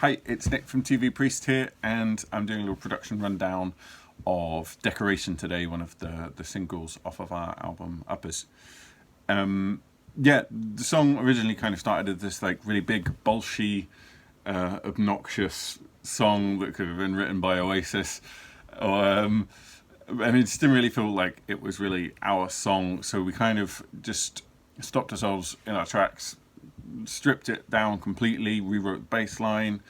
Hi, it's Nick from TV Priest here, and I'm doing a little production rundown of Decoration today, one of the singles off of our album Uppers. Yeah, the song originally kind of started as this like really big, bolshy, obnoxious song that could have been written by Oasis. And it just didn't really feel like it was really our song, so we kind of just stopped ourselves in our tracks, stripped it down completely, rewrote the bass line,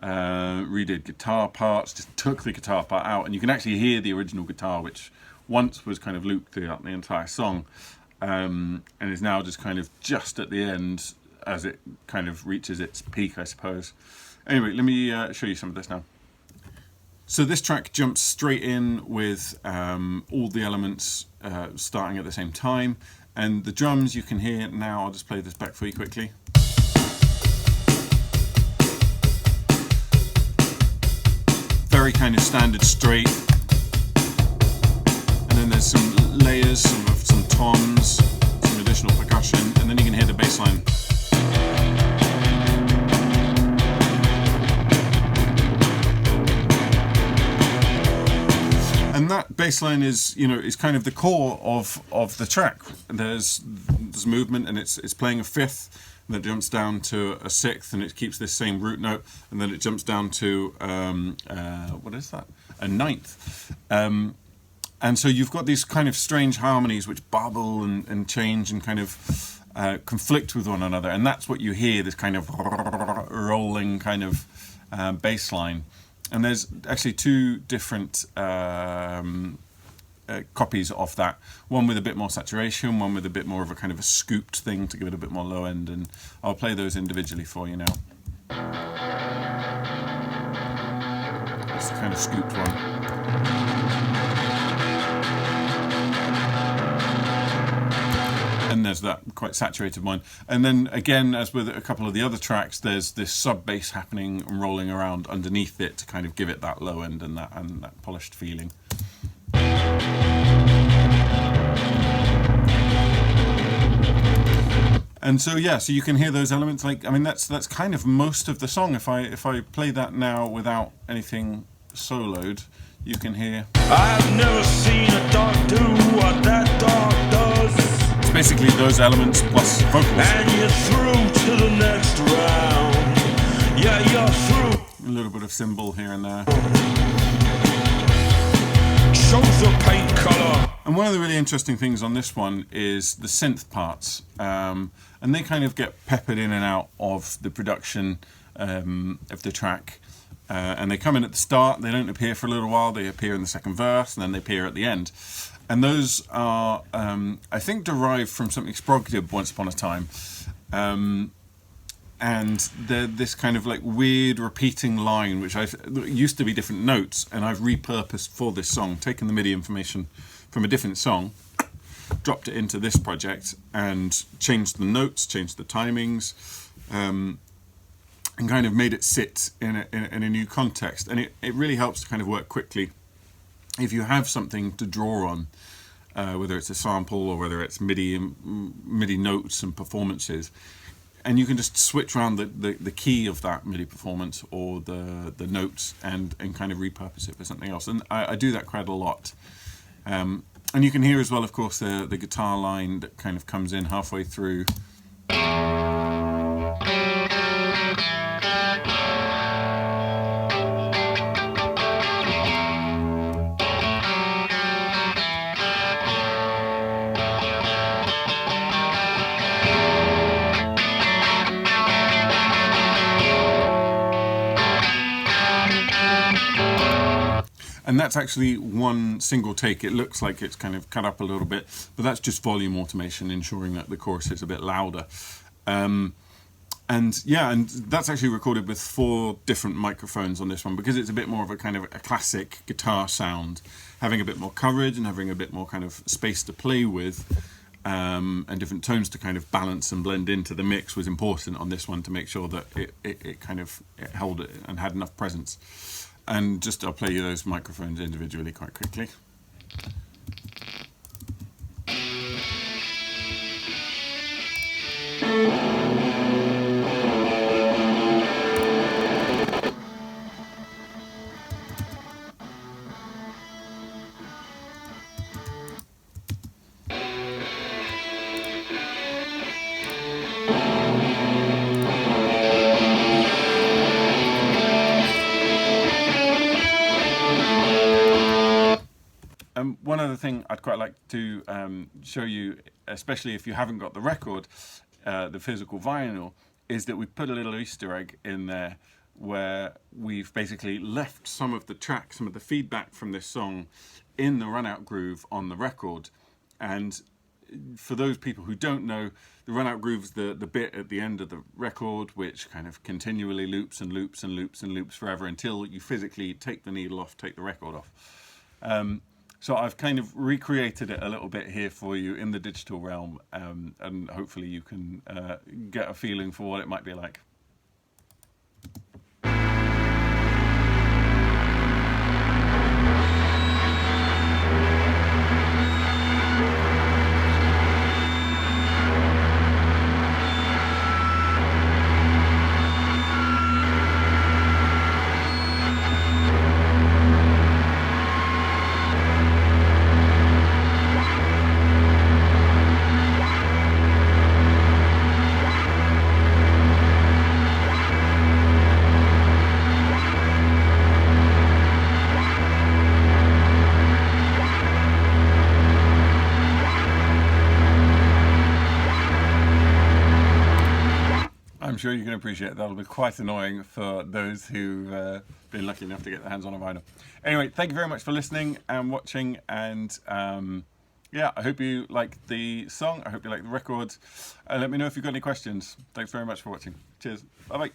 redid guitar parts, just took the guitar part out, and you can actually hear the original guitar, which once was kind of looped throughout the entire song, and is now just kind of just at the end as it kind of reaches its peak, I suppose. Anyway, let me show you some of this now. So this track jumps straight in with all the elements starting at the same time, and the drums you can hear now. I'll just play this back for you quickly. Very kind of standard straight, and then there's some layers, some toms, some additional percussion, and then you can hear the bass line. And that bass line is, is kind of the core of the track. There's movement, and it's playing a fifth, and then it jumps down to a sixth, and it keeps this same root note, and then it jumps down to what is that? A ninth. And so you've got these kind of strange harmonies which bubble and change and kind of conflict with one another, and that's what you hear, this kind of rolling kind of bass line. And there's actually two different copies of that. One with a bit more saturation, one with a bit more of a kind of a scooped thing to give it a bit more low end. And I'll play those individually for you now. It's the kind of scooped one. And there's that quite saturated one. And then again, as with a couple of the other tracks, there's this sub bass happening and rolling around underneath it to kind of give it that low end and that polished feeling. And so yeah, so you can hear those elements. That's kind of most of the song. If I play that now without anything soloed, you can hear. I've never seen a dog do what that dog does. Basically those elements plus vocals. And you're through to the next round. Yeah, you're through. A little bit of cymbal here and there. Shows the paint color. And one of the really interesting things on this one is the synth parts. And they kind of get peppered in and out of the production of the track. And they come in at the start, they don't appear for a little while, they appear in the second verse, and then they appear at the end. And those are, I think, derived from something Sprog did once upon a time. And they're this kind of like weird repeating line, which used to be different notes, and I've repurposed for this song, taken the MIDI information from a different song, dropped it into this project, and changed the notes, changed the timings, and kind of made it sit in a new context. And it really helps to kind of work quickly. If you have something to draw on, whether it's a sample or whether it's MIDI notes and performances, and you can just switch around the key of that MIDI performance or the notes and kind of repurpose it for something else. And I do that quite a lot. And you can hear as well, of course, the guitar line that kind of comes in halfway through. And that's actually one single take. It looks like it's kind of cut up a little bit, but that's just volume automation, ensuring that the chorus is a bit louder. And that's actually recorded with 4 different microphones on this one, because it's a bit more of a kind of a classic guitar sound, having a bit more coverage and having a bit more kind of space to play with, and different tones to kind of balance and blend into the mix was important on this one, to make sure that it held it and had enough presence. And I'll play you those microphones individually quite quickly. one other thing I'd quite like to show you, especially if you haven't got the record, the physical vinyl, is that we've put a little Easter egg in there where we've basically left some of the tracks, some of the feedback from this song in the run out groove on the record. And for those people who don't know, the run out groove's the bit at the end of the record which kind of continually loops and loops and loops and loops forever until you physically take the needle off, take the record off. So I've kind of recreated it a little bit here for you in the digital realm, and hopefully you can get a feeling for what it might be like. I'm sure you can appreciate that'll be quite annoying for those who've been lucky enough to get their hands on a vinyl. Anyway, thank you very much for listening and watching, and yeah, I hope you like the song, I hope you like the record, and let me know if you've got any questions. Thanks very much for watching. Cheers, bye bye.